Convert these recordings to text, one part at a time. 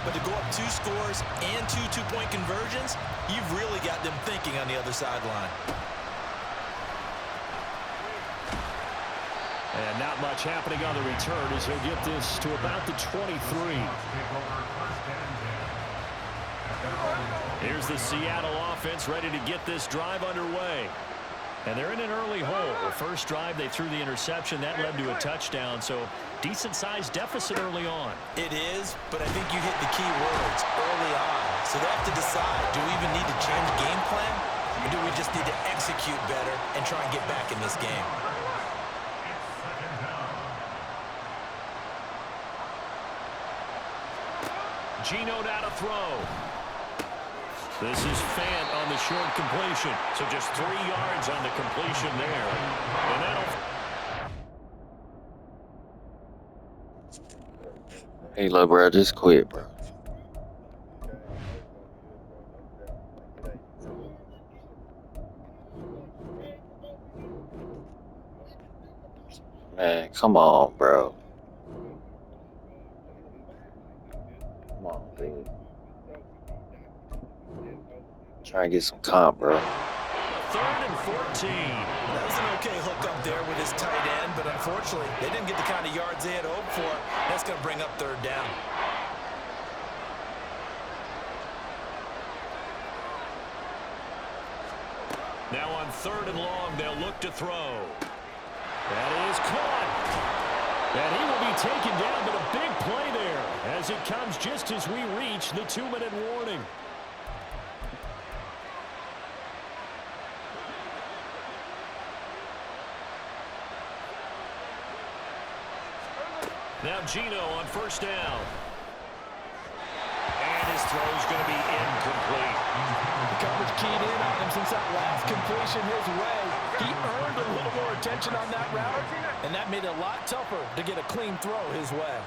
But to go up 2 scores and 2 two-point conversions, you've really got them thinking on the other sideline. And not much happening on the return as he'll get this to about the 23. Here's the Seattle offense ready to get this drive underway. And they're in an early hole. The first drive, they threw the interception. That led to a touchdown, so decent-sized deficit early on. It is, but I think you hit the key words early on. So they have to decide, do we even need to change game plan, or do we just need to execute better and try and get back in this game? Geno now to throw. This is Fant on the short completion. So just 3 yards on the completion there. And that'll... Hey, look, bro, just quit, bro. Man, come on, bro. Come on, dude. Try and get some comp, bro. 3rd and 14. That was an okay hook up there with his tight end, but unfortunately, they didn't get the kind of yards they had hoped for. That's going to bring up 3rd down. Now on 3rd and long, they'll look to throw. That is caught. And he will be taken down, but a big play there as it comes just as we reach the 2-minute warning. Now Geno on 1st down. And his throw is going to be incomplete. The coverage keyed in on him since that last completion his way. He earned a little more attention on that route, and that made it a lot tougher to get a clean throw his way.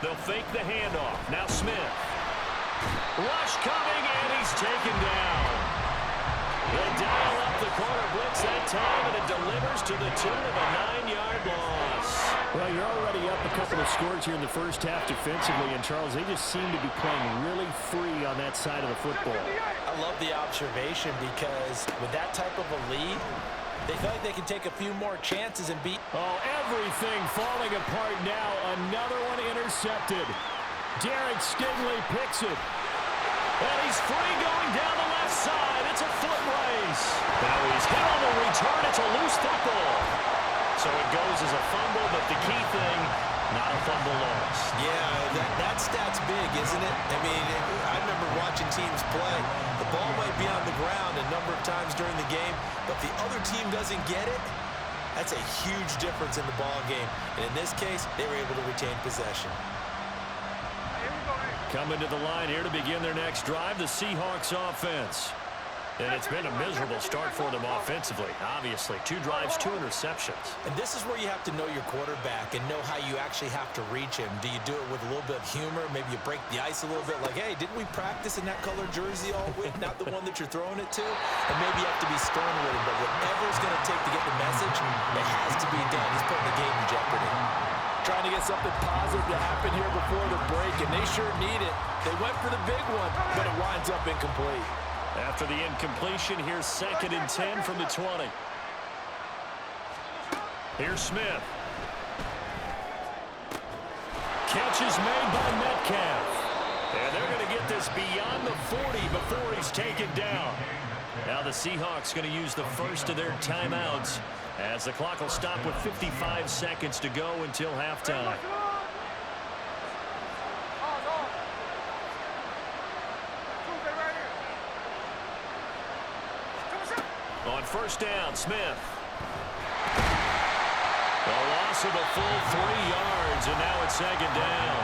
They'll fake the handoff. Now Smith. Rush coming, and he's taken down. They dial up the corner blitz that time, and it delivers to the tune of a 9-yard loss. Well, you're already up a couple of scores here in the first half defensively, and Charles, they just seem to be playing really free on that side of the football. I love the observation because with that type of a lead, they feel like they can take a few more chances and beat. Oh, everything falling apart now. Another one intercepted. Derek Stingley picks it. And he's free going down the left side. It's a foot race. Now he's hit on the return. It's a loose football. So it goes as a fumble, but the key thing, not a fumble loss. Yeah, that stat's big, isn't it? I mean, I remember watching teams play. The ball might be on the ground a number of times during the game, but if the other team doesn't get it, that's a huge difference in the ball game. And in this case, they were able to retain possession. Coming to the line here to begin their next drive, the Seahawks offense. And it's been a miserable start for them offensively, obviously. 2 drives, 2 interceptions. And this is where you have to know your quarterback and know how you actually have to reach him. Do you do it with a little bit of humor? Maybe you break the ice a little bit like, hey, didn't we practice in that color jersey all week? Not the one that you're throwing it to? And maybe you have to be stern with him. But whatever it's going to take to get the message, it has to be done. He's putting the game in jeopardy. Trying to get something positive to happen here before the break, and they sure need it. They went for the big one, but it winds up incomplete. After the incompletion, here's 2nd and 10 from the 20. Here's Smith. Catch is made by Metcalf. And they're going to get this beyond the 40 before he's taken down. Now the Seahawks going to use the first of their timeouts as the clock will stop with 55 seconds to go until halftime. On 1st down, Smith. The loss of a full 3 yards, and now it's 2nd down.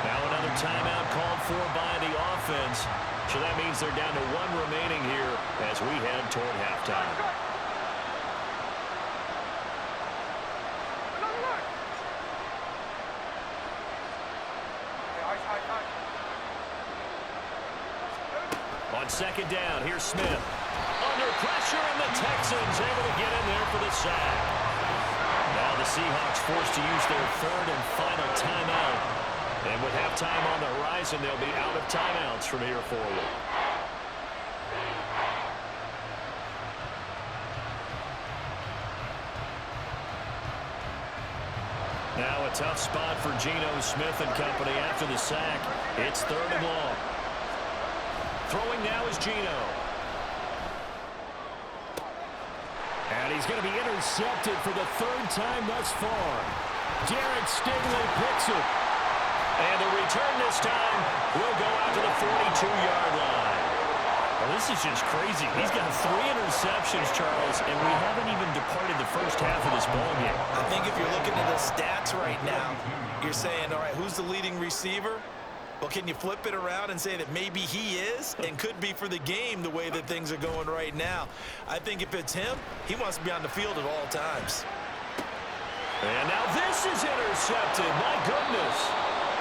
Now another timeout called for by the offense. So that means they're down to 1 remaining here as we head toward halftime. On 2nd down, here's Smith. Under pressure, and the Texans able to get in there for the sack. Now the Seahawks forced to use their third and final timeout. And with halftime on the horizon, they'll be out of timeouts from here forward. Now a tough spot for Geno Smith and company after the sack. It's 3rd and long. Throwing now is Geno. And he's going to be intercepted for the 3rd time thus far. Derek Stingley picks it. And the return this time will go out to the 42-yard line. Well, this is just crazy. He's got 3 interceptions, Charles, and we haven't even departed the first half of this ballgame. I think if you're looking at the stats right now, you're saying, all right, who's the leading receiver? Well, can you flip it around and say that maybe he is and could be for the game the way that things are going right now? I think if it's him, he wants to be on the field at all times. And now this is intercepted. My goodness.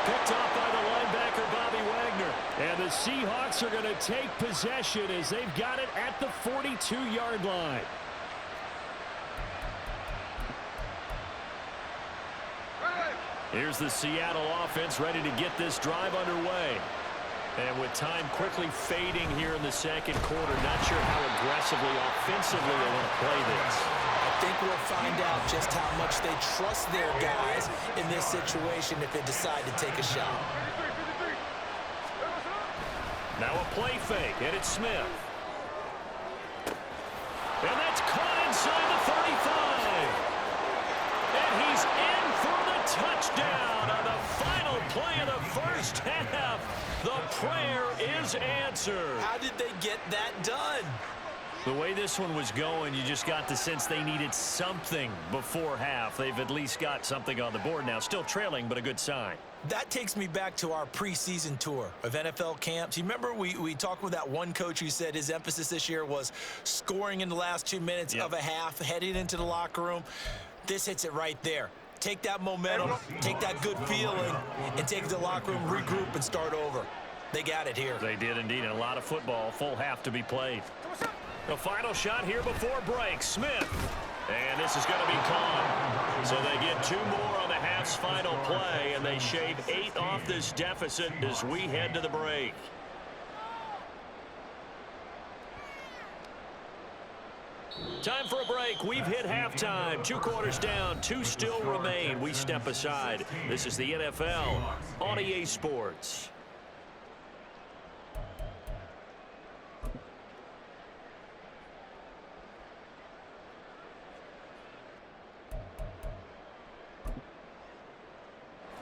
Picked off by the linebacker, Bobby Wagner. And the Seahawks are going to take possession as they've got it at the 42-yard line. Here's the Seattle offense ready to get this drive underway. And with time quickly fading here in the second quarter, not sure how aggressively, offensively they want to play this. I think we'll find out just how much they trust their guys in this situation if they decide to take a shot. Now a play fake, and it's Smith. And that's caught inside the 35. And he's in for the touchdown on the final play of the first half. The prayer is answered. How did they get that done? The way this one was going, you just got the sense they needed something before half. They've at least got something on the board now. Still trailing, but a good sign. That takes me back to our preseason tour of NFL camps. You remember we talked with that one coach who said his emphasis this year was scoring in the last 2 minutes of a half, heading into the locker room. This hits it right there. Take that momentum, take that good feeling, and take it to the locker room, regroup, and start over. They got it here. They did indeed, and a lot of football, full half to be played. The final shot here before break, Smith. And this is going to be caught. So they get 2 more on the half's final play, and they shave 8 off this deficit as we head to the break. Time for a break. We've hit halftime. 2 quarters down, 2 still remain. We step aside. This is the NFL on EA Sports.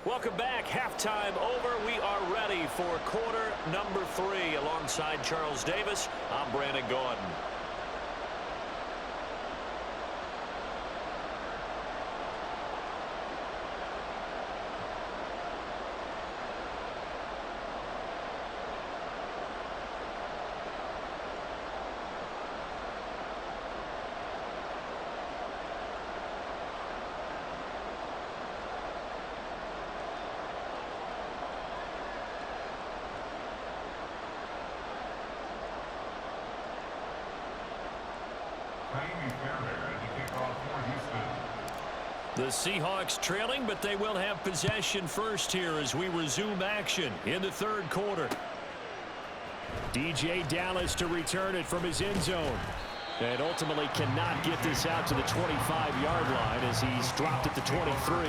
Welcome back. Halftime over. We are ready for quarter number 3. Alongside Charles Davis, I'm Brandon Gordon. The Seahawks trailing, but they will have possession first here as we resume action in the 3rd quarter. DJ Dallas to return it from his end zone. And ultimately cannot get this out to the 25-yard line as he's dropped at the 23.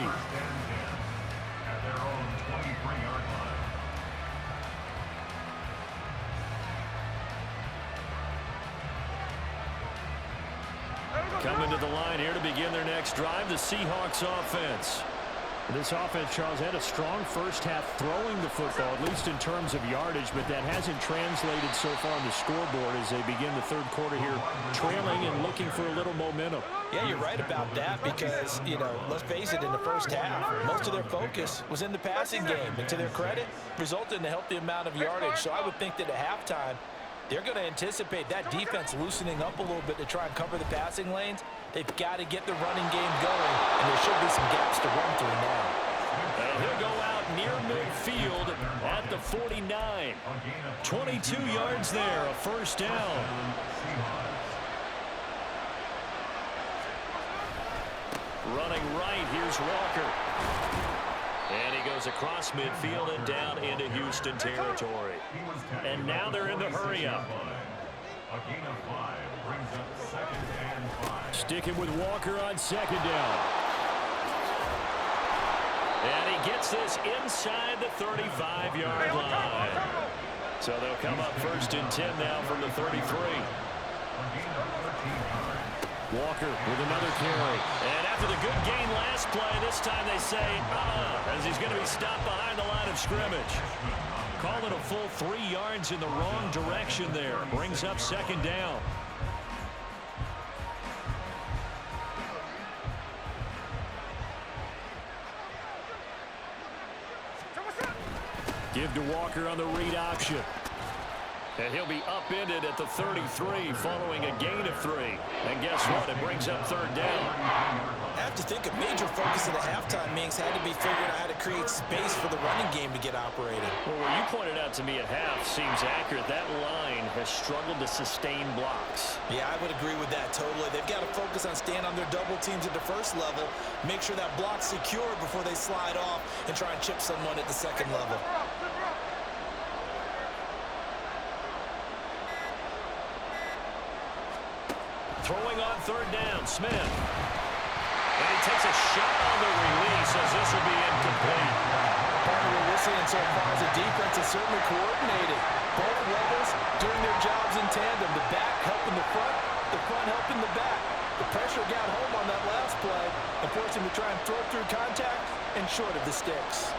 Coming to the line here to begin their next drive, the Seahawks offense. This offense, Charles, had a strong first half throwing the football, at least in terms of yardage, but that hasn't translated so far on the scoreboard as they begin the 3rd quarter here, trailing and looking for a little momentum. Yeah, you're right about that because, you know, let's face it, in the first half, most of their focus was in the passing game. And to their credit, resulted in a healthy amount of yardage. So I would think that at halftime, they're going to anticipate that defense loosening up a little bit to try and cover the passing lanes. They've got to get the running game going, and there should be some gaps to run through now. And he'll go out near midfield at the 49. 22 yards there, a first down. Running right, here's Walker. And he goes across midfield and down into Houston territory. And now they're in the hurry-up. Sticking with Walker on second down. And he gets this inside the 35-yard line. So they'll come up 1st and 10 now from the 33. Walker with another carry. And after the good gain last play, this time they say, as he's going to be stopped behind the line of scrimmage. Call it a full 3 yards in the wrong direction there. Brings up 2nd down. Give to Walker on the read option. And he'll be upended at the 33 following a gain of 3. And guess what? It brings up 3rd down. I have to think a major focus of the halftime meetings had to be figuring out how to create space for the running game to get operating. Well, what you pointed out to me at half seems accurate. That line has struggled to sustain blocks. Yeah, I would agree with that totally. They've got to focus on staying on their double teams at the first level, make sure that block's secure before they slide off and try and chip someone at the second level. Throwing on 3rd down, Smith. And he takes a shot on the release as this will be incomplete. Part of what we're seeing so far is the defense is certainly coordinated. Both levels doing their jobs in tandem. The back helping the front helping the back. The pressure got home on that last play and forced him to try and throw through contact and short of the sticks.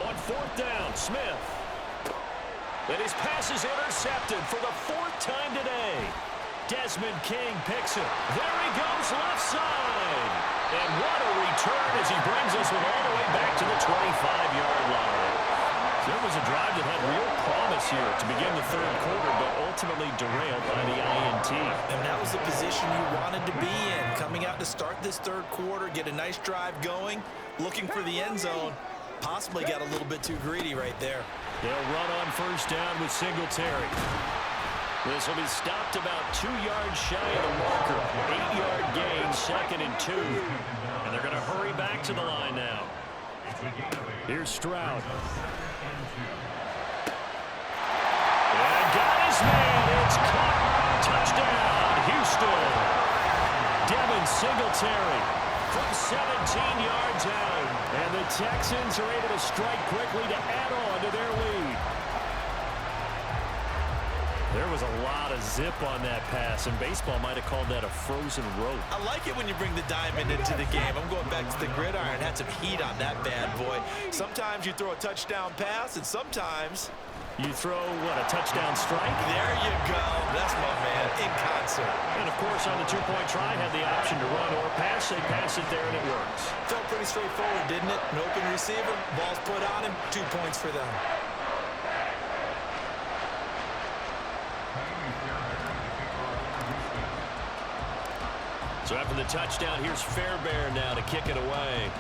On 4th down, Smith. And his pass is intercepted for the 4th time today. Desmond King picks it. There he goes, left side. And what a return as he brings us one all the way back to the 25-yard line. There was a drive that had real promise here to begin the 3rd quarter, but ultimately derailed by the INT. And that was the position you wanted to be in. Coming out to start this 3rd quarter, get a nice drive going, looking for the end zone. Possibly got a little bit too greedy right there. They'll run on 1st down with Singletary. This will be stopped about 2 yards shy of the marker. 8-yard gain, 2nd and 2. And they're going to hurry back to the line now. Here's Stroud. And got his man. It's caught. Touchdown, Houston. Devin Singletary from 17 yards out. And the Texans are able to strike quickly to add on to their lead. There was a lot of zip on that pass, and baseball might have called that a frozen rope. I like it when you bring the diamond into the game. I'm going back to the gridiron. Had some heat on that bad boy. Sometimes you throw a touchdown pass, and sometimes you throw, what, a touchdown strike? There you go. That's my man, in concert. And, of course, on the 2-point try, had the option to run or pass. They pass it there, and it works. Felt pretty straightforward, didn't it? An open receiver, ball's put on him, 2 points for them. So after the touchdown, here's Fairbairn now to kick it away.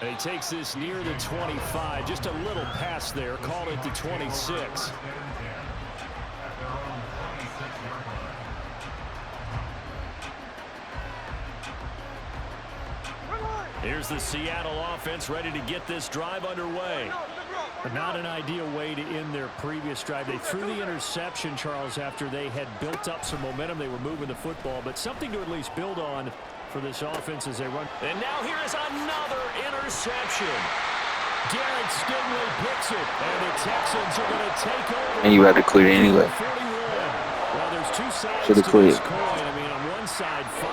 And he takes this near the 25. Just a little pass there. Call it the 26. Here's the Seattle offense ready to get this drive underway. But not an ideal way to end their previous drive. They threw the interception, Charles, after they had built up some momentum. They were moving the football, but something to at least build on for this offense as they run. And now here is another interception. Derek Stingley picks it, and the Texans are going to take over. And you had to quit anyway. Well, there's 2 sides Should have to quit. this coin. I mean, on one side, 5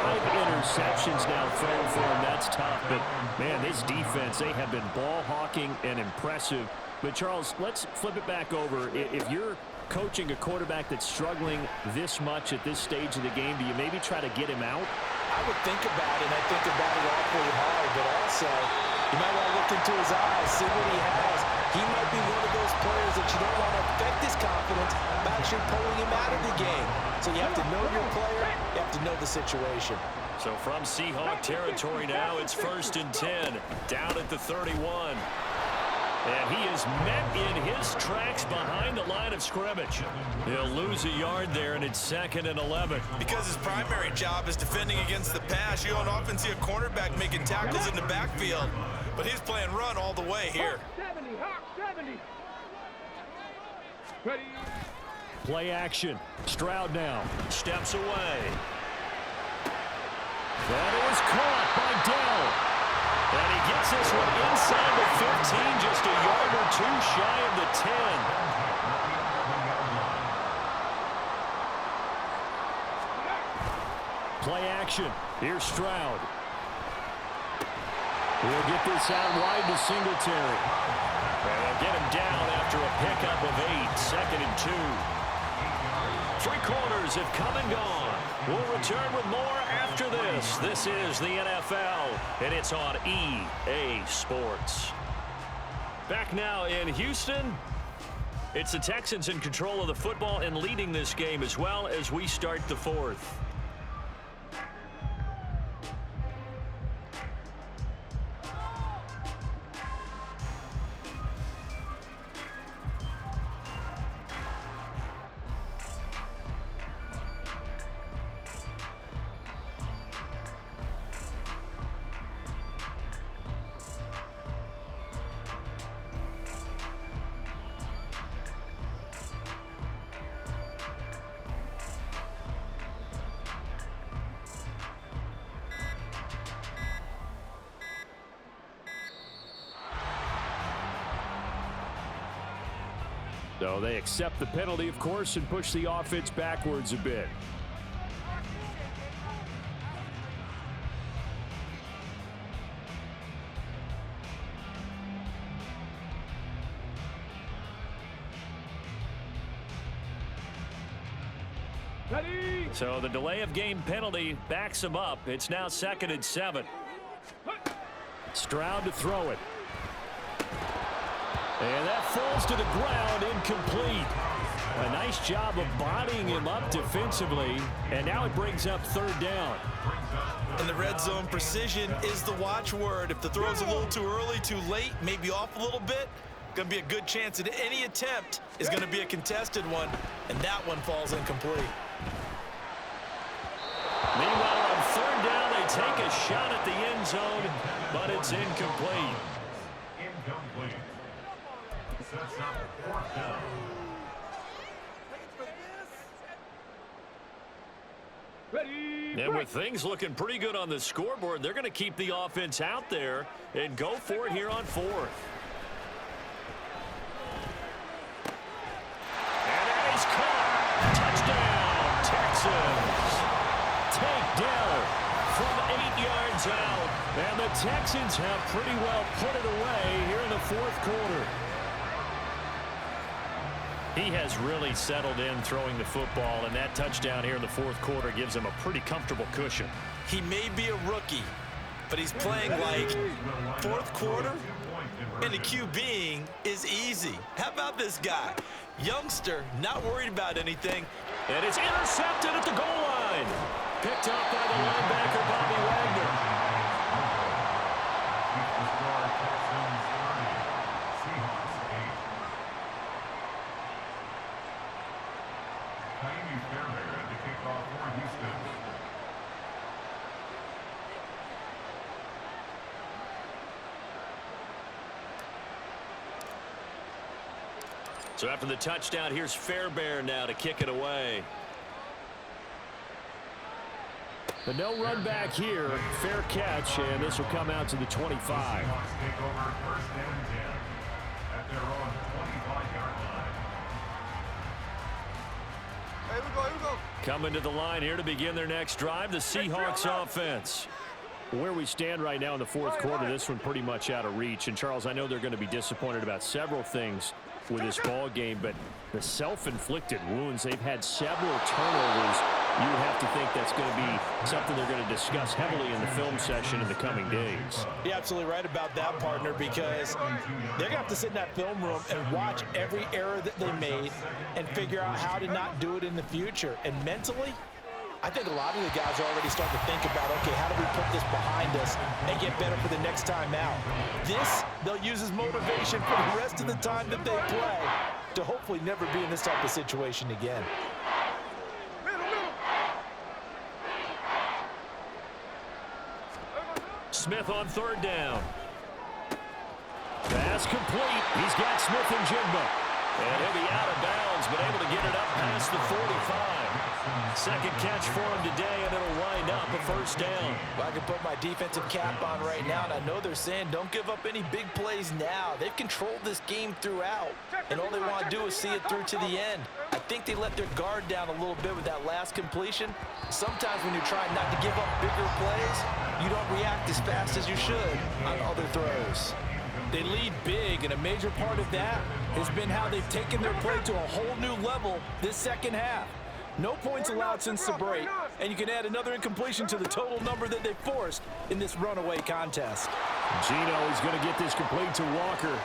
interceptions now thrown for him. That's tough. But, man, this defense, they have been ball hawking and impressive. But, Charles, let's flip it back over. If you're coaching a quarterback that's struggling this much at this stage of the game, do you maybe try to get him out? I would think about it, and I think about it awfully hard, but also you might want to look into his eyes, see what he has. He might be one of those players that you don't want to affect his confidence by actually pulling him out of the game. So you have to know your player, you have to know the situation. So from Seahawk territory now, it's 1st and 10, down at the 31. And he is met in his tracks behind the line of scrimmage. He'll lose a yard there, and it's 2nd and 11. Because his primary job is defending against the pass. You don't often see a cornerback making tackles in the backfield, but he's playing run all the way here. 70, Hawk 70. Ready. Play action. Stroud now. Steps away. That is caught by Dell. And he gets this one inside the 15, just a yard or two shy of the 10. Play action. Here's Stroud. He'll get this out wide to Singletary. And they'll get him down after a pickup of 8, 2nd and 2. 3 quarters have come and gone. We'll return with more after this. This is the NFL, and it's on EA Sports. Back now in Houston. It's the Texans in control of the football and leading this game as well as we start the 4th. So they accept the penalty, of course, and push the offense backwards a bit. Ready. So the delay of game penalty backs him up. It's now 2nd and 7. Stroud to throw it. And that falls to the ground, incomplete. A nice job of bodying him up defensively, and now it brings up 3rd down. In the red zone, precision is the watchword. If the throw's a little too early, too late, maybe off a little bit, going to be a good chance that any attempt is going to be a contested one, and that one falls incomplete. Meanwhile, on 3rd down, they take a shot at the end zone, but it's incomplete. Incomplete. Sets up 4th down. Ready. And with things looking pretty good on the scoreboard, they're going to keep the offense out there and go for it here on 4th. And that is caught. Touchdown, Texans. Take down from 8 yards out. And the Texans have pretty well put it away here in the 4th quarter. He has really settled in throwing the football, and that touchdown here in the 4th quarter gives him a pretty comfortable cushion. He may be a rookie, but he's playing like 4th quarter, and the QBing is easy. How about this guy? Youngster, not worried about anything. And it's intercepted at the goal line. Picked up by the linebacker, Bobby Wagner. So after the touchdown, here's Fairbairn now to kick it away. But no run back here. Fair catch, and this will come out to the 25. Take over 1st and 10 at their own 25-yard line. Here we go. Coming to the line here to begin their next drive, the Seahawks offense. Where we stand right now in the 4th quarter, this one pretty much out of reach. And, Charles, I know they're going to be disappointed about several things with this ball game, but the self-inflicted wounds, they've had several turnovers. You would have to think that's going to be something they're going to discuss heavily in the film session in the coming days. You're absolutely right about that, partner, because they're going to have to sit in that film room and watch every error that they made and figure out how to not do it in the future. And mentally, I think a lot of the guys are already starting to think about, okay, how do we put this behind us and get better for the next time out? This, they'll use as motivation for the rest of the time that they play to hopefully never be in this type of situation again. Smith on third down. Pass complete. He's got Smith and Jigba. And he'll be out of bounds, but able to get it up past the 45. Second catch for him today, and it'll wind up a first down. Well, I can put my defensive cap on right now, and I know they're saying don't give up any big plays now. They've controlled this game throughout, and all they want to do is see it through to the end. I think they let their guard down a little bit with that last completion. Sometimes when you're trying not to give up bigger plays, you don't react as fast as you should on other throws. They lead big, and a major part of that has been how they've taken their play to a whole new level this second half. No points allowed since the break, and you can add another incompletion to the total number that they forced in this runaway contest. Gino is going to get this complete to Walker.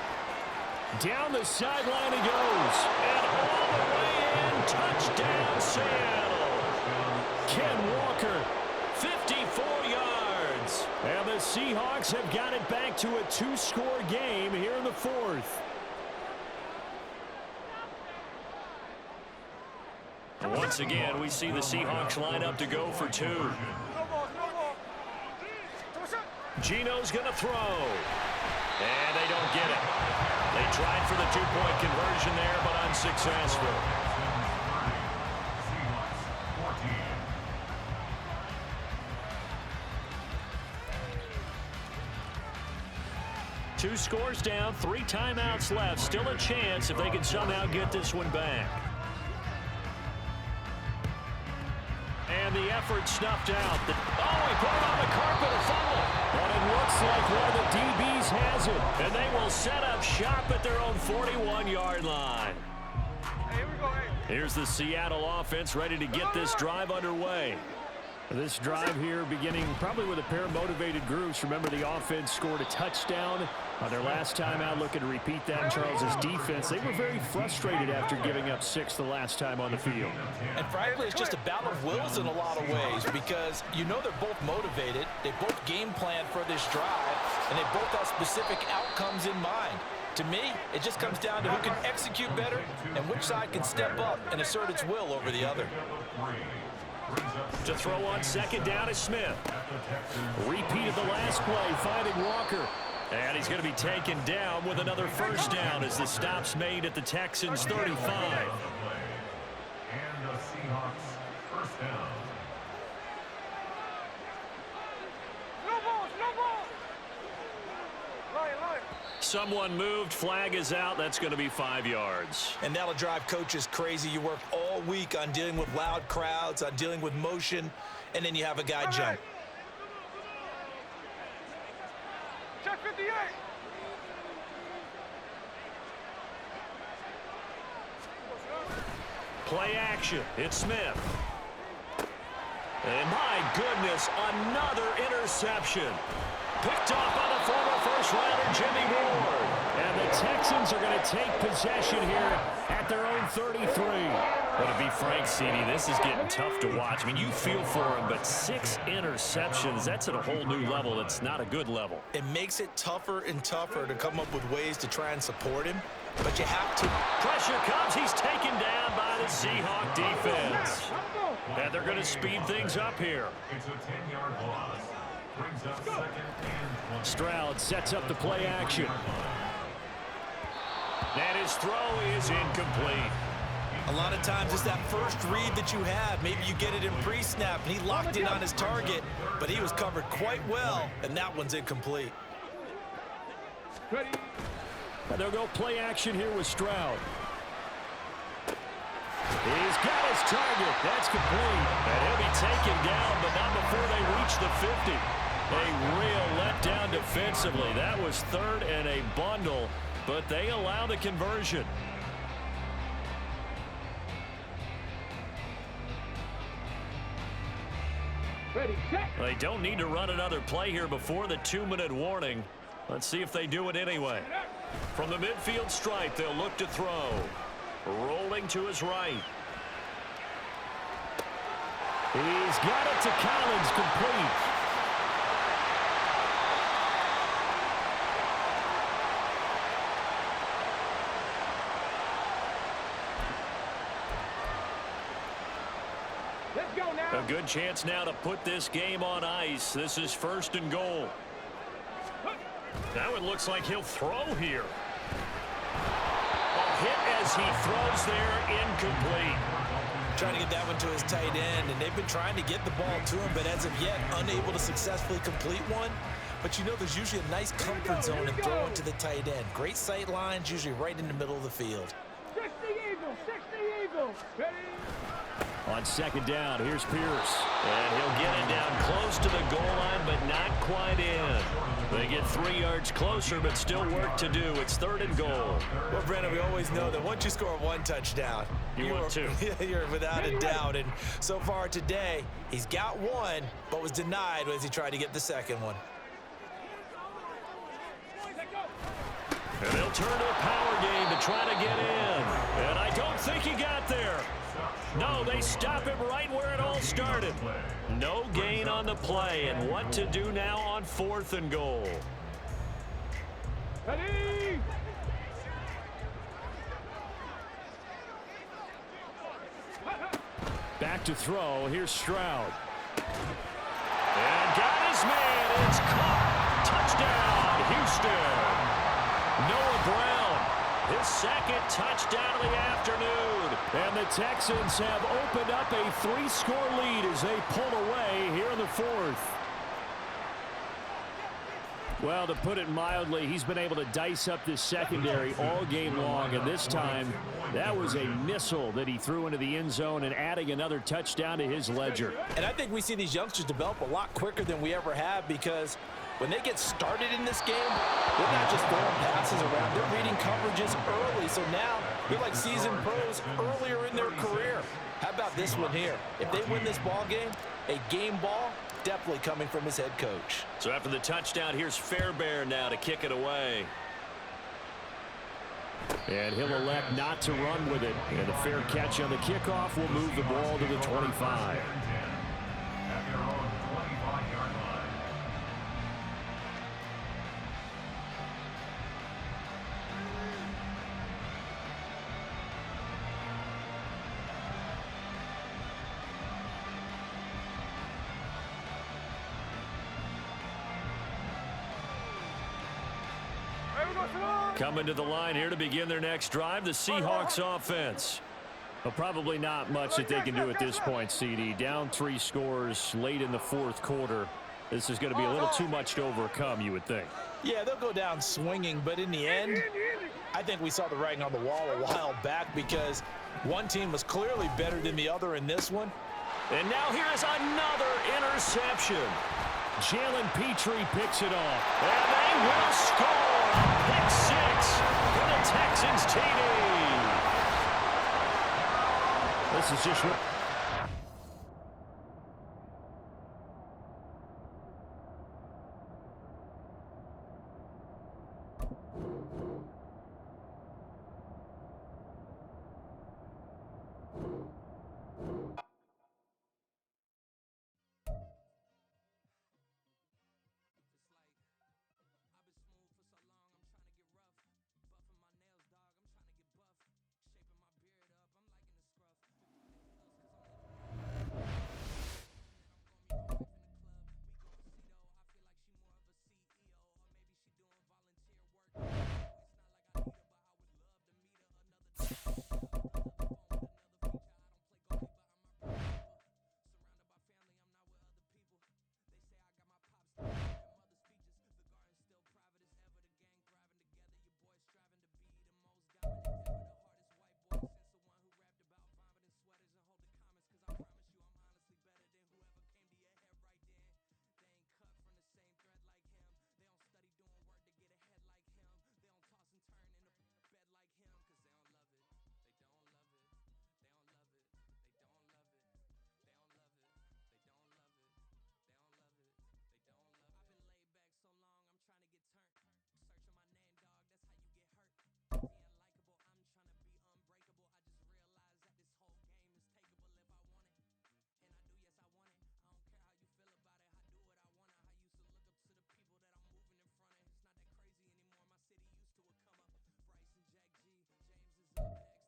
Down the sideline he goes. And all the way in, touchdown Seattle. Ken Walker, 54 yards. And the Seahawks have got it back to a 2-score game here in the fourth. Once again, we see the Seahawks line up to go for 2. Gino's going to throw. And they don't get it. They tried for the 2-point conversion there, but unsuccessful. Two scores down, 3 timeouts left. Still a chance if they can somehow get this one back. And the effort snuffed out. He put it on the carpet, a fumble. But it looks like one of the DBs has it. And they will set up shop at their own 41-yard line. Hey, here we go, hey. Here's the Seattle offense ready to get this drive underway. This drive here beginning probably with a pair of motivated groups. Remember, the offense scored a touchdown on their last time out. Looking to repeat that in Charles's defense. They were very frustrated after giving up 6 the last time on the field. And frankly, it's just a battle of wills in a lot of ways because you know they're both motivated. They both game plan for this drive, and they both have specific outcomes in mind. To me, it just comes down to who can execute better and which side can step up and assert its will over the other. To throw on second down is Smith. Repeated the last play, finding Walker. And he's going to be taken down with another first down as the stop's made at the Texans' 35. And the Seahawks first down. No balls, no balls. Line. Someone moved, flag is out. That's going to be 5 yards. And that'll drive coaches crazy. You work all week on dealing with loud crowds, on dealing with motion, and then you have a guy jump. Check 58. Play action. It's Smith. And my goodness, another interception. Picked off by the former first-rounder Jimmy Ward. And the Texans are going to take possession here at their own 33. But to be frank, CD, this is getting tough to watch. I mean, you feel for him, but 6 interceptions, that's at a whole new level. It's not a good level. It makes it tougher and tougher to come up with ways to try and support him, but you have to. Pressure comes. He's taken down by the Seahawk defense. And they're going to speed things up here. It's a 10-yard loss. Brings up 2nd and 20. Stroud sets up the play action. And his throw is incomplete. A lot of times it's that first read that you have. Maybe you get it in pre-snap, and he locked in on his target, but he was covered quite well, and that one's incomplete. Ready. And they'll go play action here with Stroud. He's got his target. That's complete. And he'll be taken down, but not before they reach the 50. A real letdown defensively. That was 3rd and a bundle, but they allow the conversion. Ready, set. They don't need to run another play here before the 2-minute warning. Let's see if they do it anyway. From the midfield stripe, they'll look to throw. Rolling to his right. He's got it to Collins, complete. Let's go now. A good chance now to put this game on ice. This is 1st and goal. Now it looks like he'll throw here. A hit as he throws there, incomplete. Trying to get that one to his tight end, and they've been trying to get the ball to him, but as of yet, unable to successfully complete one. But you know there's usually a nice comfort zone in throwing to the tight end. Great sight lines, usually right in the middle of the field. 60 Eagles, 60 Eagles. Ready? On 2nd down, here's Pierce. And he'll get it down close to the goal line, but not quite in. They get 3 yards closer, but still work to do. It's 3rd and goal. Well, Brandon, we always know that once you score 1 touchdown, want 2. You're without a doubt. And so far today, he's got 1, but was denied as he tried to get the 2nd one. And they'll turn to a power game to try to get in. And I don't think he got there. No, they stop him right where it all started. No gain on the play, and what to do now on 4th and goal. Ready? Back to throw. Here's Stroud. And got his man. It's caught. Touchdown, Houston. Noah Brown, his 2nd touchdown of the afternoon. And the Texans have opened up a 3-score lead as they pull away here in the 4th. Well, to put it mildly, he's been able to dice up this secondary all game long, and this time that was a missile that he threw into the end zone and adding another touchdown to his ledger. And I think we see these youngsters develop a lot quicker than we ever have, because when they get started in this game, they're not just throwing passes around. They're reading coverages early. So now they're like seasoned pros earlier in their career. How about this one here? If they win this ball game, a game ball, definitely coming from his head coach. So after the touchdown, here's Fairbairn now to kick it away. And he'll elect not to run with it. And a fair catch on the kickoff will move the ball to the 25. At their own 25-yard line. Coming to the line here to begin their next drive, the Seahawks offense. Well, probably not much that they can do at this point, CD. Down 3 scores late in the 4th quarter. This is going to be a little too much to overcome, you would think. Yeah, they'll go down swinging, but in the end, I think we saw the writing on the wall a while back, because one team was clearly better than the other in this one. And now here's another interception. Jalen Petrie picks it off. And they will score. Pick 6 for the Texans TD. This is just what...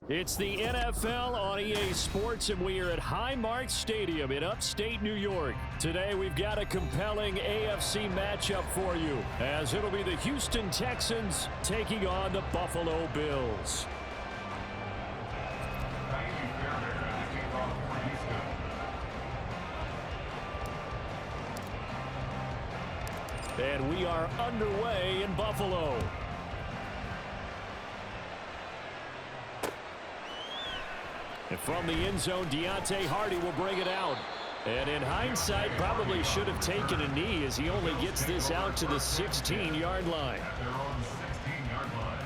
It's the NFL on EA Sports, and we are at Highmark Stadium in upstate New York. Today, we've got a compelling AFC matchup for you, as it'll be the Houston Texans taking on the Buffalo Bills. And we are underway in Buffalo. And from the end zone, Deontay Hardy will bring it out. And in hindsight, probably should have taken a knee as he only gets this out to the 16-yard line. At their own 16-yard line.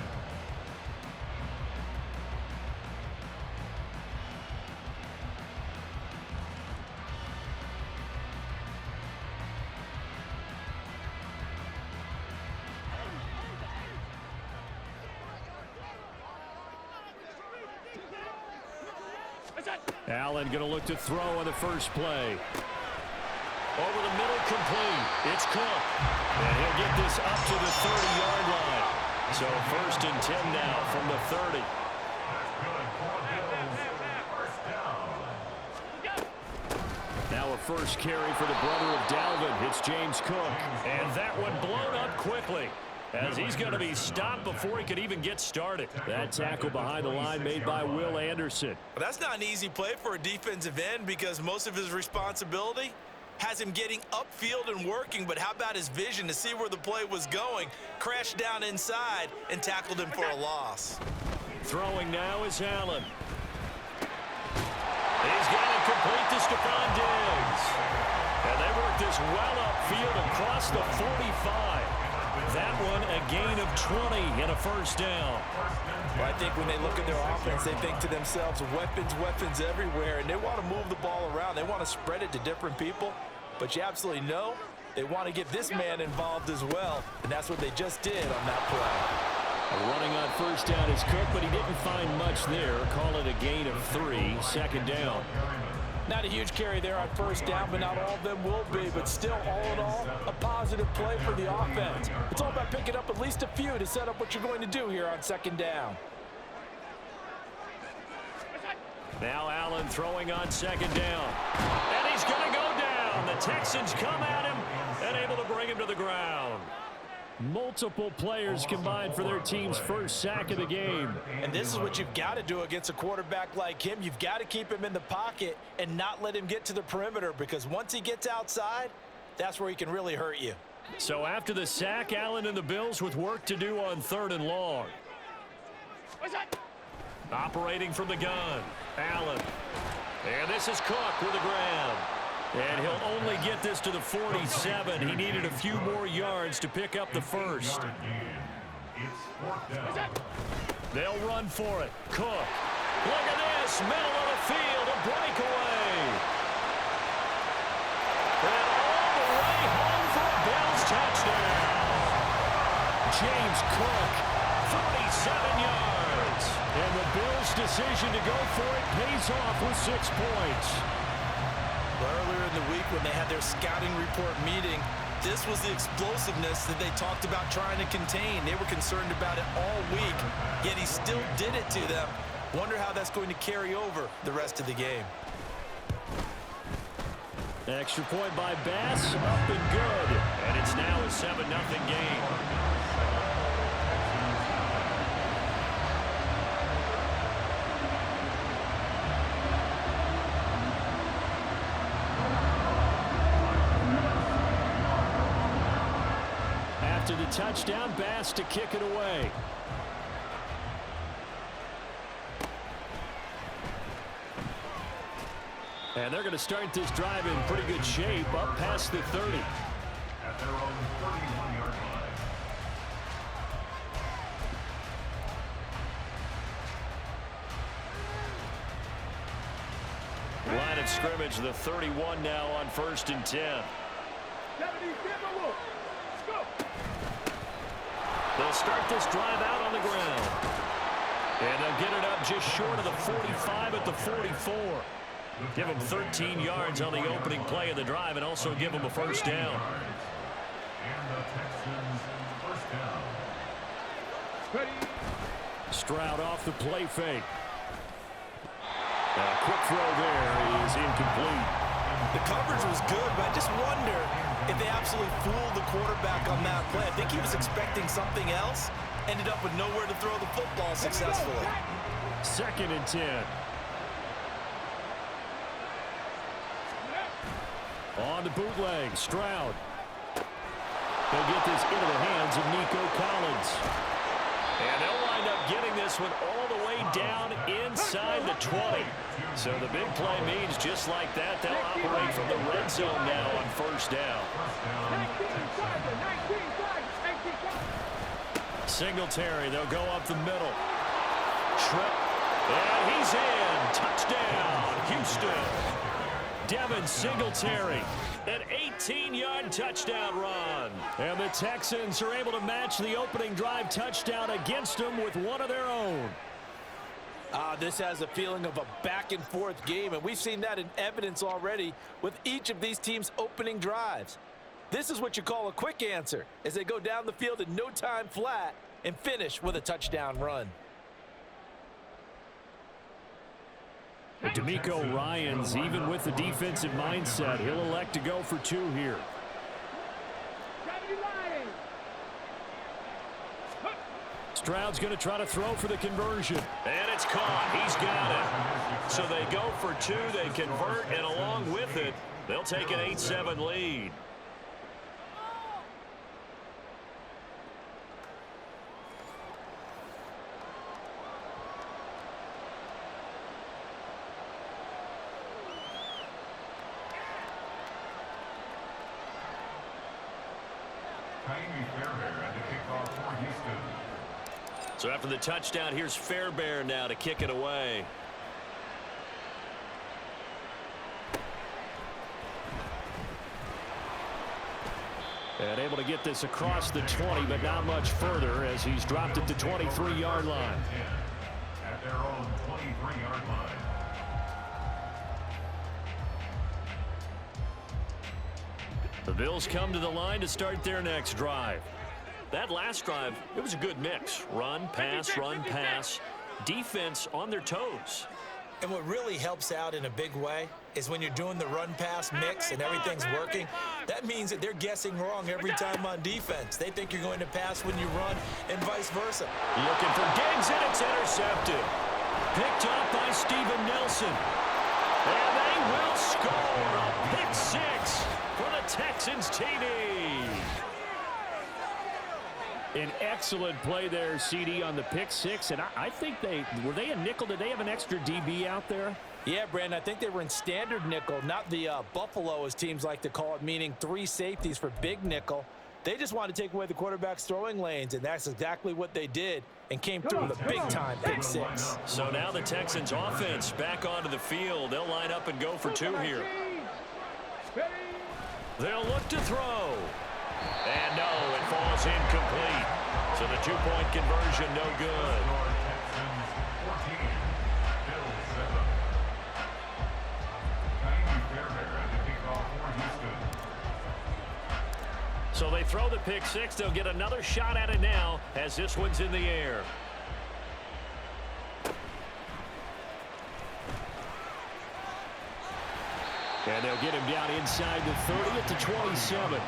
Allen going to look to throw on the first play. Over the middle, complete. It's Cook. And he'll get this up to the 30-yard line. So 1st and 10 now from the 30. Now a first carry for the brother of Dalvin. It's James Cook. And that one blown up quickly, as he's going to be stopped before he could even get started. That tackle behind the line made by Will Anderson. Well, that's not an easy play for a defensive end, because most of his responsibility has him getting upfield and working, but how about his vision to see where the play was going? Crashed down inside and tackled him for a loss. Throwing now is Allen. He's got it complete to Stephon Diggs. And they work this well upfield across the 45. That one a gain of 20 and a first down. Well, I think when they look at their offense, they think to themselves, weapons everywhere, and they want to move the ball around. They want to spread it to different people, but you absolutely know they want to get this man involved as well, and that's what they just did on that play. Running on first down is Cook, but he didn't find much there. Call it a gain of 3, 2nd down. Not a huge carry there on first down, but not all of them will be. But still, all in all, a positive play for the offense. It's all about picking up at least a few to set up what you're going to do here on 2nd down. Now Allen throwing on 2nd down. And he's going to go down. The Texans come at him and able to bring him to the ground. Multiple players combined for their team's first sack of the game. And this is what you've got to do against a quarterback like him. You've got to keep him in the pocket and not let him get to the perimeter, because once he gets outside, that's where he can really hurt you. So after the sack, Allen and the Bills with work to do on 3rd and long. Operating from the gun, Allen. And this is Cook with the grab. And he'll only get this to the 47. He needed a few more yards to pick up the first. They'll run for it. Cook. Look at this. Middle of the field. A breakaway. And all the way home for a Bills touchdown. James Cook, 47 yards. And the Bills' decision to go for it pays off with 6 points. Earlier in the week when they had their scouting report meeting, this was the explosiveness that they talked about trying to contain. They were concerned about it all week, yet he still did it to them. Wonder how that's going to carry over the rest of the game. Extra point by Bass, up and good. And it's now a 7-0 game. After the touchdown, Bass to kick it away. And they're going to start this drive in pretty good shape, up past the 30. At their own 31-yard line. Line of scrimmage, the 31 now on 1st and 10. They'll start this drive out on the ground. And they'll get it up just short of the 45 at the 44. Give them 13 yards on the opening play of the drive and also give them a first down. And the Texans first down. Stroud off the play fake. Quick throw there is incomplete. The coverage was good, but I just wonder if they absolutely fooled the quarterback on that play. I think he was expecting something else, ended up with nowhere to throw the football successfully. 2nd and 10. On the bootleg, Stroud. They'll get this into the hands of Nico Collins. And they'll wind up getting this one all the way down inside the 20. So the big play means just like that, they'll operate from the red zone now on 1st down. Singletary, they'll go up the middle. And he's in. Touchdown, Houston. Devin Singletary, an 18-yard touchdown run. And the Texans are able to match the opening drive touchdown against them with one of their own. This has a feeling of a back-and-forth game, and we've seen that in evidence already with each of these teams' opening drives. This is what you call a quick answer, as they go down the field in no time flat and finish with a touchdown run. D'Amico Ryans, even with the defensive mindset, he'll elect to go for 2 here. Stroud's going to try to throw for the conversion. And it's caught. He's got it. So they go for 2. They convert, and along with it, they'll take an 8-7 lead. So after the touchdown, here's Fairbairn now to kick it away. And able to get this across the 20, but not much further as he's dropped at the 23-yard line. At their own 23-yard line. The Bills come to the line to start their next drive. That last drive, it was a good mix. Run, pass, defense on their toes. And what really helps out in a big way is when you're doing the run-pass mix and everything's working, that means that they're guessing wrong every time on defense. They think you're going to pass when you run and vice versa. Looking for Diggs, and it's intercepted. Picked up by Steven Nelson. And they will score a pick 6 for the Texans TD. An excellent play there, CD, on the pick 6. And I think were they a nickel? Did they have an extra DB out there? Yeah, Brandon, I think they were in standard nickel, not the Buffalo, as teams like to call it, meaning 3 safeties for big nickel. They just wanted to take away the quarterback's throwing lanes, and that's exactly what they did and came through with a big-time pick 6. So now the Texans offense back onto the field. They'll line up and go for 2 here. They'll look to throw. And no, it falls incomplete. So the 2-point conversion no good. So they throw the pick 6. They'll get another shot at it now as this one's in the air. And they'll get him down inside the 30 at the 27.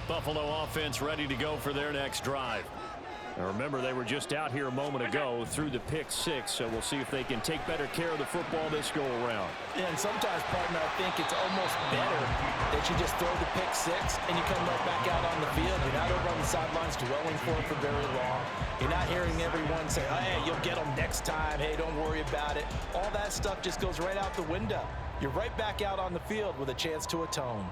Buffalo offense ready to go for their next drive. Now remember, they were just out here a moment ago through the pick 6, so we'll see if they can take better care of the football this go around. Yeah, and sometimes, partner, I think it's almost better that you just throw the pick 6 and you come right back out on the field. You're not over on the sidelines dwelling for it for very long. You're not hearing everyone say, oh, hey, you'll get them next time. Hey, don't worry about it. All that stuff just goes right out the window. You're right back out on the field with a chance to atone.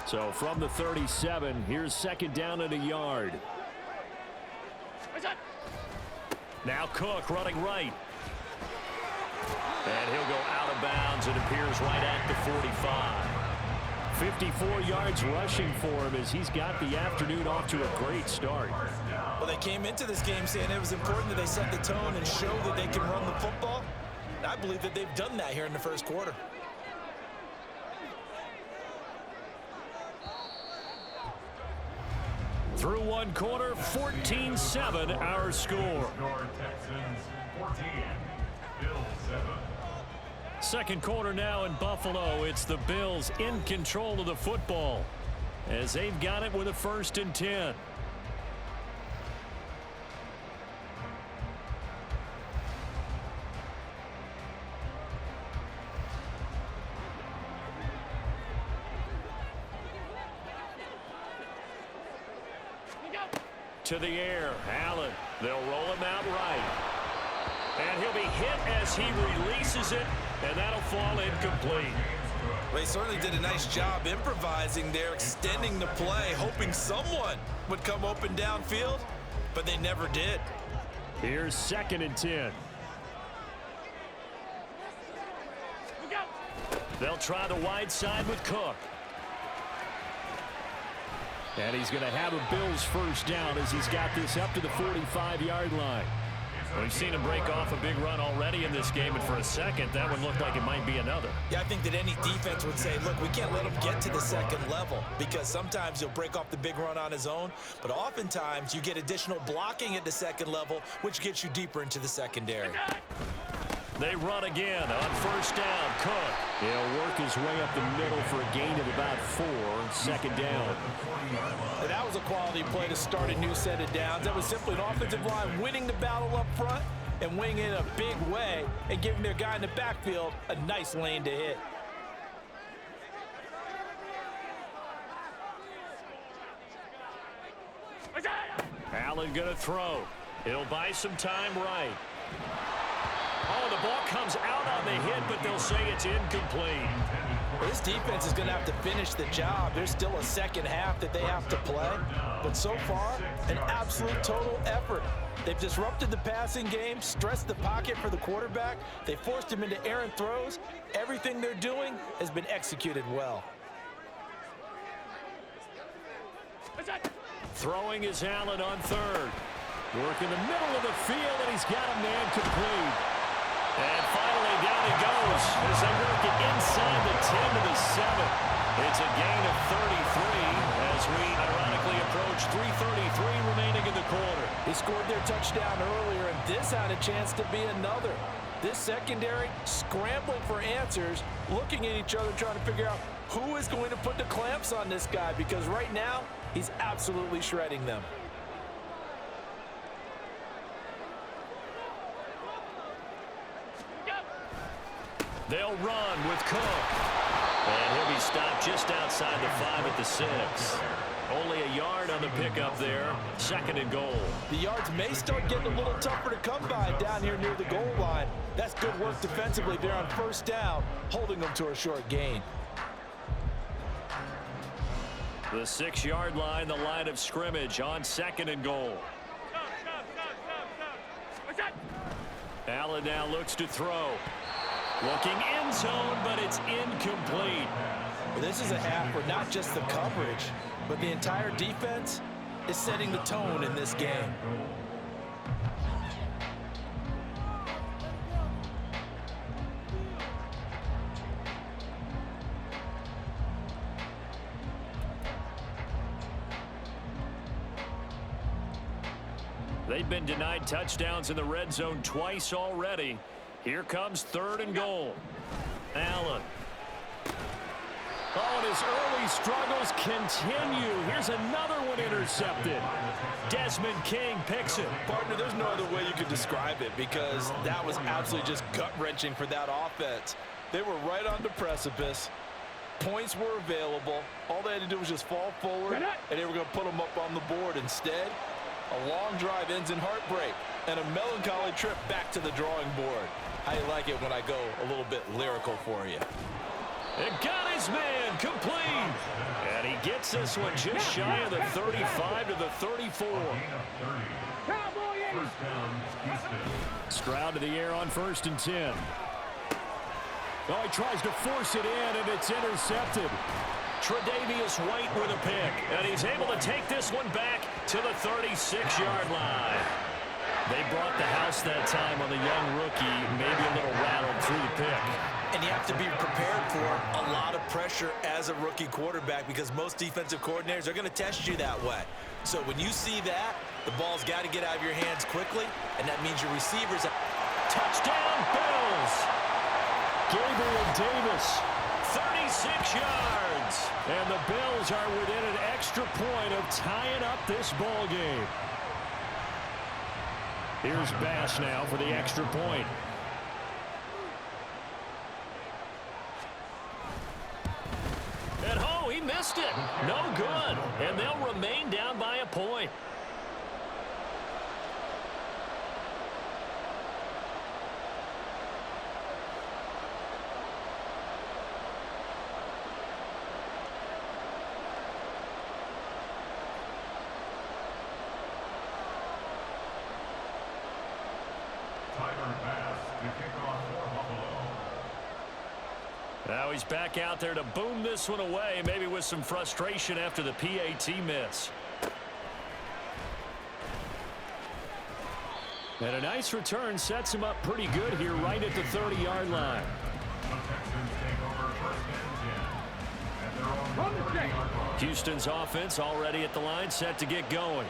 So from the 37, here's 2nd down and a yard. Now Cook running right. And he'll go out of bounds. It appears right at the 45. 54 yards rushing for him as he's got the afternoon off to a great start. Well, they came into this game saying it was important that they set the tone and show that they can run the football. And I believe that they've done that here in the first quarter. Through one quarter, 14-7 our score. Texans 14, Bills 7. Second quarter now in Buffalo. It's the Bills in control of the football as they've got it with a 1st and 10. To the air, Allen. They'll roll him out right. And he'll be hit as he releases it, and that'll fall incomplete. They certainly did a nice job improvising there, extending the play, hoping someone would come open downfield, but they never did. Here's 2nd and 10. They'll try the wide side with Cook. And he's going to have a Bills 1st down as he's got this up to the 45-yard line. We've seen him break off a big run already in this game, and for a second, that one looked like it might be another. Yeah, I think that any defense would say, look, we can't let him get to the 2nd level because sometimes he'll break off the big run on his own, but oftentimes you get additional blocking at the 2nd level, which gets you deeper into the secondary. They run again on 1st down. Cook. He'll work his way up the middle for a gain of about 4. 2nd down. And that was a quality play to start a new set of downs. That was simply an offensive line winning the battle up front and winning in a big way and giving their guy in the backfield a nice lane to hit. Allen going to throw. He'll buy some time right. Oh, the ball comes out on the hit, but they'll say it's incomplete. This defense is going to have to finish the job. There's still a second half that they have to play. But so far, an absolute total effort. They've disrupted the passing game, stressed the pocket for the quarterback. They forced him into errant throws. Everything they're doing has been executed well. Throwing is Allen on 3rd. Work in the middle of the field, and he's got a man complete. And finally, down he goes as they work it inside the 10 to the 7. It's a gain of 33 as we ironically approach 3:33 remaining in the quarter. He scored their touchdown earlier, and this had a chance to be another. This secondary scrambling for answers, looking at each other, trying to figure out who is going to put the clamps on this guy, because right now, he's absolutely shredding them. They'll run with Cook. And he'll be stopped just outside the 5 at the 6. Only a yard on the pickup there. 2nd and goal. The yards may start getting a little tougher to come by down here near the goal line. That's good work defensively there on 1st down, holding them to a short gain. The 6-yard line, the line of scrimmage on 2nd and goal. Allen now looks to throw. Looking end zone, but it's incomplete. Well, this is a half where not just the coverage, but the entire defense is setting the tone in this game. They've been denied touchdowns in the red zone twice already. Here comes 3rd and goal. Allen. Oh, and his early struggles continue. Here's another one intercepted. Desmond King picks it. Partner, there's no other way you could describe it because that was absolutely just gut-wrenching for that offense. They were right on the precipice. Points were available. All they had to do was just fall forward, and they were going to put them up on the board. Instead, a long drive ends in heartbreak and a melancholy trip back to the drawing board. How you like it when I go a little bit lyrical for you? And got his man complete. And he gets this one just shy of the 35 to the 34. Stroud to the air on 1st and 10. Oh, he tries to force it in, and it's intercepted. Tre'Davious White with a pick, and he's able to take this one back to the 36-yard line. They brought the house that time on the young rookie, maybe a little rattled through the pick. And you have to be prepared for a lot of pressure as a rookie quarterback because most defensive coordinators are going to test you that way. So when you see that, the ball's got to get out of your hands quickly, and that means your receivers... Touchdown, Bills! Gabriel Davis, 36 yards. And the Bills are within an extra point of tying up this ball game. Here's Bass now for the extra point. And oh, he missed it. No good. And they'll remain down by a point. Now he's back out there to boom this one away, maybe with some frustration after the PAT miss. And a nice return sets him up pretty good here right at the 30-yard line. Houston's offense already at the line, set to get going.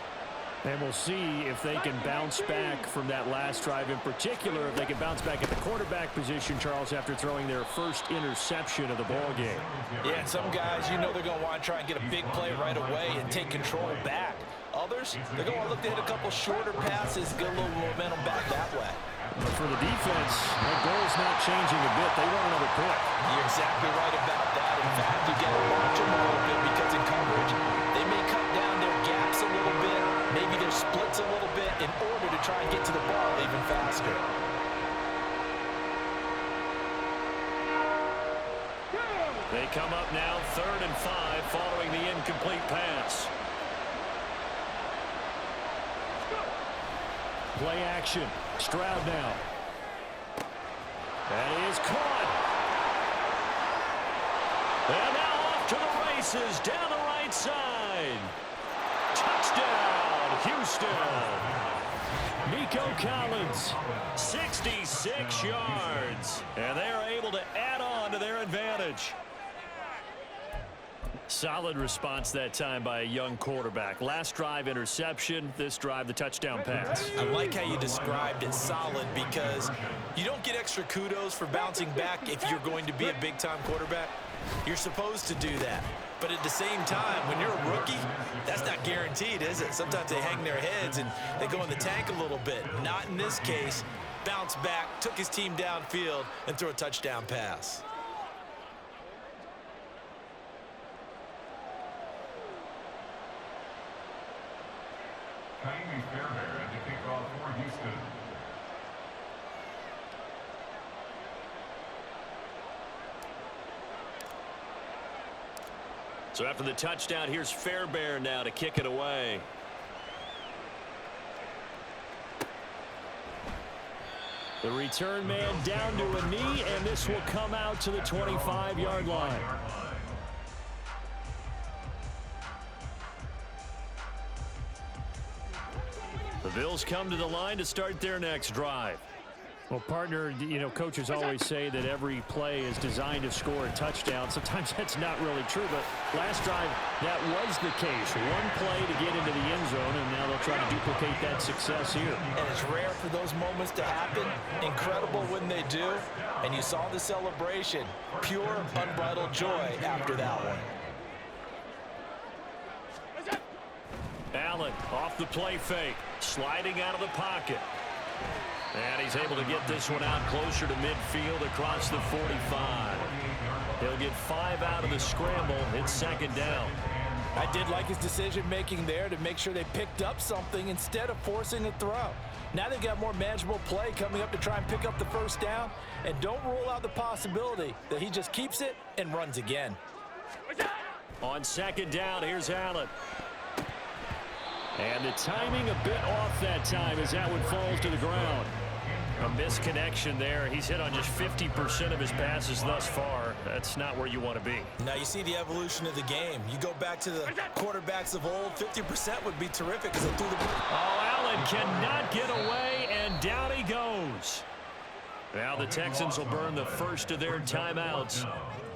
And we'll see if they can bounce back from that last drive in particular, if they can bounce back at the quarterback position, Charles, after throwing their first interception of the ball game. Yeah, some guys, you know they're going to want to try and get a big play right away and take control back. Others, they're going to look to hit a couple shorter passes, get a little momentum back that way. But for the defense, their goal's not changing a bit. They want another pick. You're exactly right about that. In fact, you got to watch them a little bit because in coverage, they may cut down their gaps a little bit, maybe their splits a little bit in order to try and get to the ball even faster. They come up now 3rd and 5 following the incomplete pass. Play action. Stroud now. That is caught. And now off to the races down the right side. Touchdown, Houston. Nico Collins, 66 yards. And they're able to add on to their advantage. Solid response that time by a young quarterback. Last drive, interception. This drive, the touchdown pass. I like how you described it solid because you don't get extra kudos for bouncing back if you're going to be a big-time quarterback. You're supposed to do that. But at the same time, when you're a rookie, that's not guaranteed, is it? Sometimes they hang their heads and they go in the tank a little bit. Not in this case. Bounce back, took his team downfield, and threw a touchdown pass. Fairbairn to kick off for Houston. So after the touchdown, here's Fairbairn now to kick it away. The return man down to a knee, and this will come out to the 25-yard line. The Bills come to the line to start their next drive. Well, partner, you know, coaches always say that every play is designed to score a touchdown. Sometimes that's not really true, but last drive, that was the case. One play to get into the end zone, and now they'll try to duplicate that success here. And it's rare for those moments to happen. Incredible when they do. And you saw the celebration. Pure, unbridled joy after that one. Allen off the play fake, sliding out of the pocket. And he's able to get this one out closer to midfield across the 45. He'll get 5 out of the scramble. It's 2nd down. I did like his decision-making there to make sure they picked up something instead of forcing a throw. Now they've got more manageable play coming up to try and pick up the 1st down. And don't rule out the possibility that he just keeps it and runs again. On 2nd down, here's Allen. And the timing a bit off that time as that one falls to the ground. A misconnection there. He's hit on just 50% of his passes thus far. That's not where you want to be. Now you see the evolution of the game. You go back to the quarterbacks of old, 50% would be terrific because they threw the ball. Oh, Allen cannot get away, and down he goes. Now the Texans will burn the first of their timeouts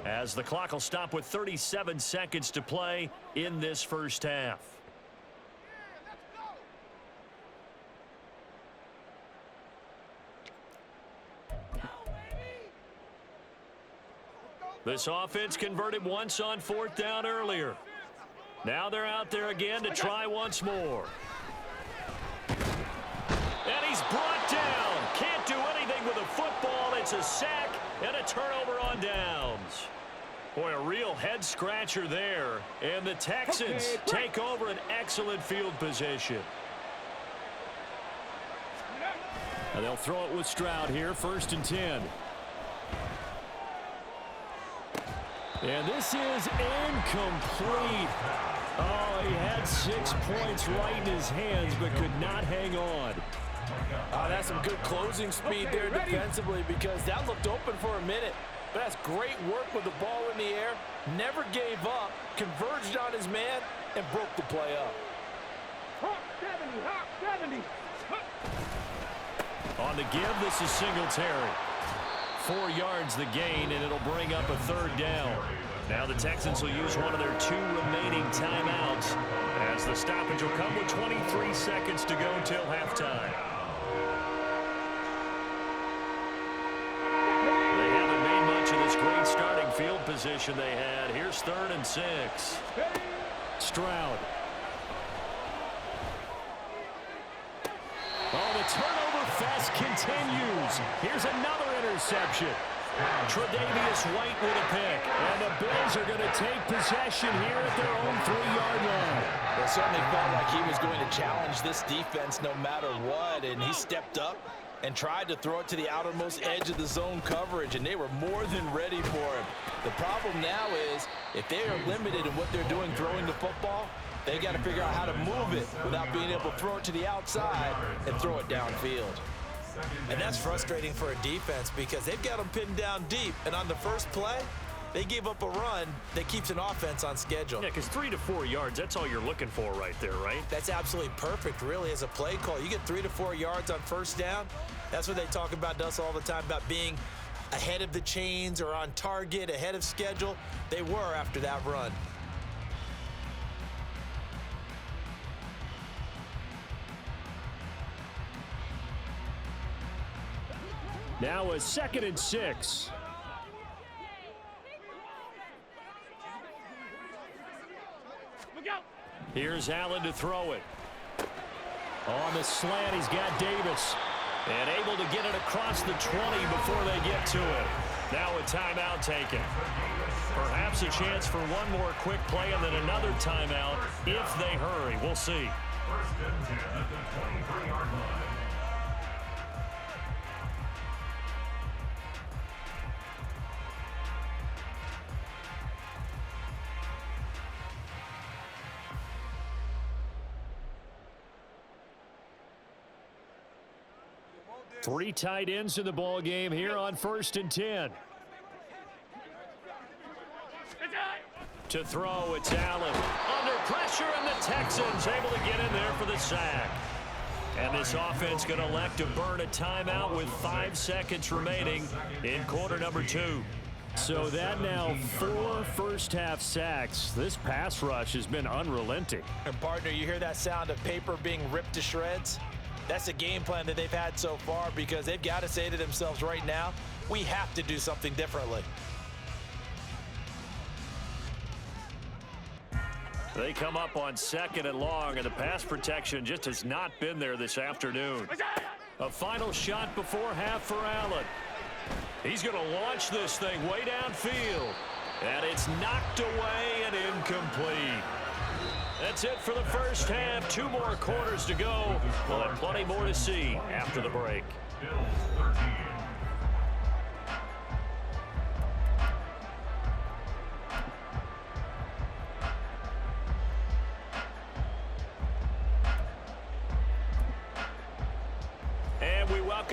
as the clock will stop with 37 seconds to play in this first half. This offense converted once on 4th down earlier. Now they're out there again to try once more. And he's brought down. Can't do anything with a football. It's a sack and a turnover on downs. Boy, a real head-scratcher there. And the Texans take over an excellent field position. And they'll throw it with Stroud here, 1st and 10. And this is incomplete. Oh, he had 6 points right in his hands, but could not hang on. That's some good closing speed there defensively because that looked open for a minute. But that's great work with the ball in the air. Never gave up, converged on his man, and broke the play up. Hawk 70, Hawk 70. On the give, this is Singletary. 4 yards the gain, and it'll bring up a 3rd down. Now the Texans will use one of their 2 remaining timeouts as the stoppage will come with 23 seconds to go until halftime. They haven't made much of this great starting field position they had. Here's 3rd and 6. Stroud. Oh, the turnover fest continues. Here's another interception. Tre'Davious White with a pick. And the Bills are going to take possession here at their own 3-yard line. It certainly felt like he was going to challenge this defense no matter what, and he stepped up and tried to throw it to the outermost edge of the zone coverage, and they were more than ready for him. The problem now is if they are limited in what they're doing throwing the football, they got to figure out how to move it without being able to throw it to the outside and throw it downfield. And that's frustrating for a defense because they've got them pinned down deep, and on the first play, they gave up a run that keeps an offense on schedule. Yeah, because 3 to 4 yards, that's all you're looking for right there, right? That's absolutely perfect, really, as a play call. You get 3 to 4 yards on first down. That's what they talk about to us all the time, about being ahead of the chains or on target, ahead of schedule. They were after that run. Now a 2nd and 6. Here's Allen to throw it. On the slant, he's got Davis. And able to get it across the 20 before they get to it. Now a timeout taken. Perhaps a chance for one more quick play and then another timeout if they hurry. We'll see. 1st and 10 at the 23-yard line. Three tight ends in the ball game here on 1st and 10. To throw, it's Allen. Under pressure, and the Texans able to get in there for the sack. And this offense going to elect to burn a timeout with 5 seconds remaining in quarter number 2. So that now 4 first-half sacks. This pass rush has been unrelenting. And, partner, you hear that sound of paper being ripped to shreds? That's the game plan that they've had so far because they've got to say to themselves right now, we have to do something differently. They come up on 2nd and long, and the pass protection just has not been there this afternoon. A final shot before half for Allen. He's going to launch this thing way downfield. And it's knocked away and incomplete. That's it for the first half. 2 more quarters to go. We'll have plenty more to see after the break. Bills 13.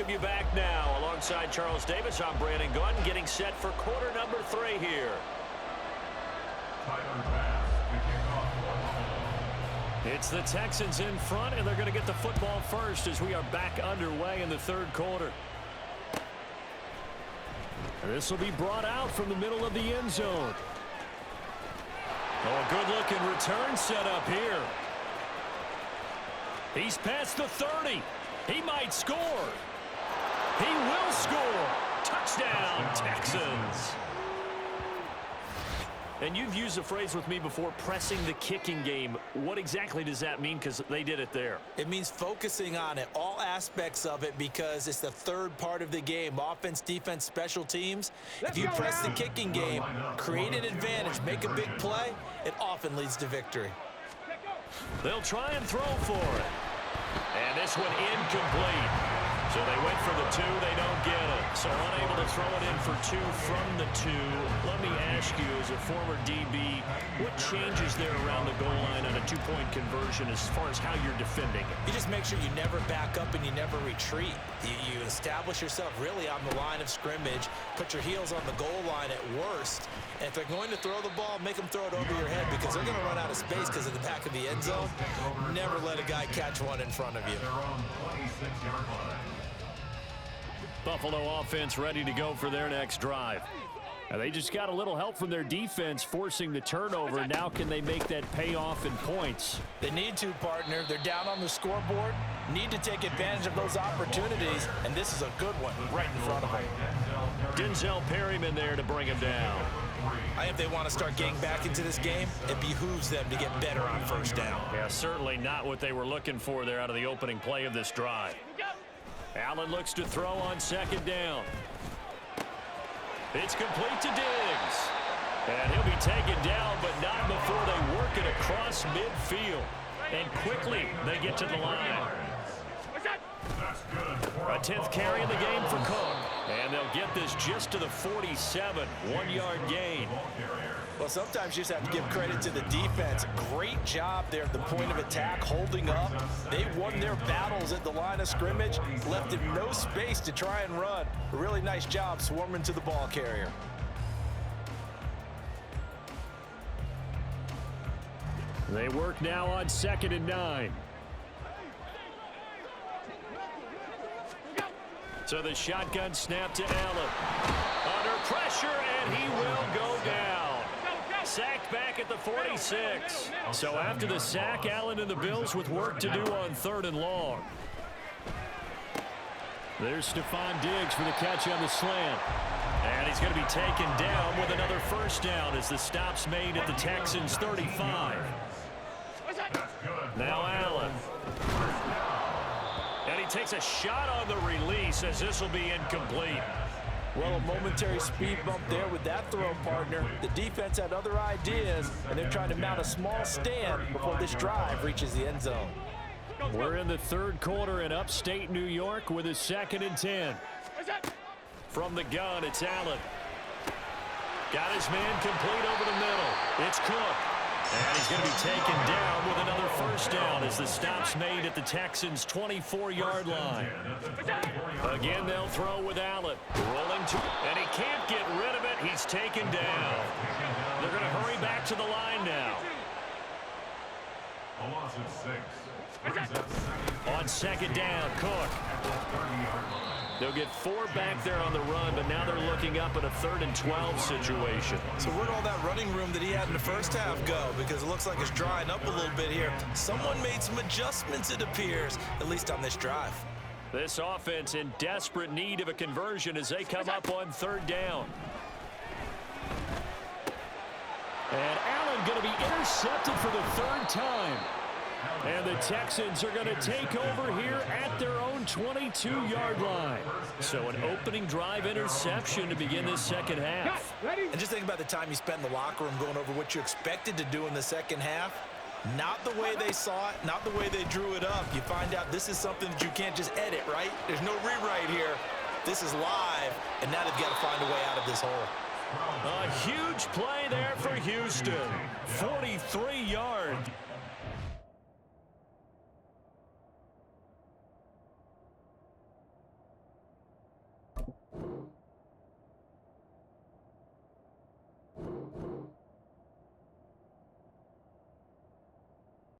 welcome you back now. Alongside Charles Davis, I'm Brandon Gunn, getting set for quarter number 3 here. It's the Texans in front, and they're going to get the football first as we are back underway in the third quarter. This will be brought out from the middle of the end zone. Oh, good-looking return set up here. He's past the 30. He might score. He will score. Touchdown, Texans. And you've used the phrase with me before, pressing the kicking game. What exactly does that mean? Because they did it there. It means focusing on it, all aspects of it, because it's the third part of the game. Offense, defense, special teams. If you press the kicking game, create an advantage, make a big play, it often leads to victory. They'll try and throw for it. And this one incomplete. So they went for the 2, they don't get it. So unable to throw it in for 2 from the 2. Let me ask you, as a former DB, what changes there around the goal line on a 2-point conversion as far as how you're defending it? You just make sure you never back up and you never retreat. You establish yourself really on the line of scrimmage, put your heels on the goal line at worst. And if they're going to throw the ball, make them throw it over your head, because they're going to run out of space because of the back of the end zone. Never let a guy catch one in front of you. Buffalo offense ready to go for their next drive. Now they just got a little help from their defense forcing the turnover. Now can they make that pay off in points? They need to, partner. They're down on the scoreboard. Need to take advantage of those opportunities, and this is a good one right in front of them. Denzel Perryman there to bring him down. I think if they want to start getting back into this game, it behooves them to get better on first down. Yeah, certainly not what they were looking for there out of the opening play of this drive. Allen looks to throw on second down. It's complete to Diggs. And he'll be taken down, but not before they work it across midfield. And quickly, they get to the line. A 10th carry in the game for Cook. And they'll get this just to the 47, 1-yard gain. Well, sometimes you just have to give credit to the defense. Great job there at the point of attack, holding up. They won their battles at the line of scrimmage, left him no space to try and run. A really nice job swarming to the ball carrier. They work now on 2nd and 9. So the shotgun snap to Allen. Under pressure, and he will go down. Sacked back at the 46. So after the sack, Allen and the Bills with work to do on 3rd and long. There's Stephon Diggs for the catch on the slant. And he's going to be taken down with another first down as the stop's made at the Texans' 35. Now Allen. And he takes a shot on the release as this will be incomplete. Well, a momentary speed bump there with that throw, partner. The defense had other ideas, and they're trying to mount a small stand before this drive reaches the end zone. We're in the third quarter in upstate New York with a 2nd and 10. From the gun, it's Allen. Got his man complete over the middle. It's Cook. And he's going to be taken down with another first down as the stop's made at the Texans' 24-yard line. Again, they'll throw with Allen. Rolling to, and he can't get rid of it. He's taken down. They're going to hurry back to the line now. On 2nd down, Cook. They'll get 4 back there on the run, but now they're looking up at a 3rd and 12 situation. So where'd all that running room that he had in the first half go? Because it looks like it's drying up a little bit here. Someone made some adjustments, it appears, at least on this drive. This offense in desperate need of a conversion as they come up on 3rd down. And Allen going to be intercepted for the 3rd time. And the Texans are going to take over here at their own 22-yard line. So an opening drive interception to begin this second half. And just think about the time you spent in the locker room going over what you expected to do in the second half. Not the way they saw it, not the way they drew it up. You find out this is something that you can't just edit, right? There's no rewrite here. This is live, and now they've got to find a way out of this hole. A huge play there for Houston. 43 yards.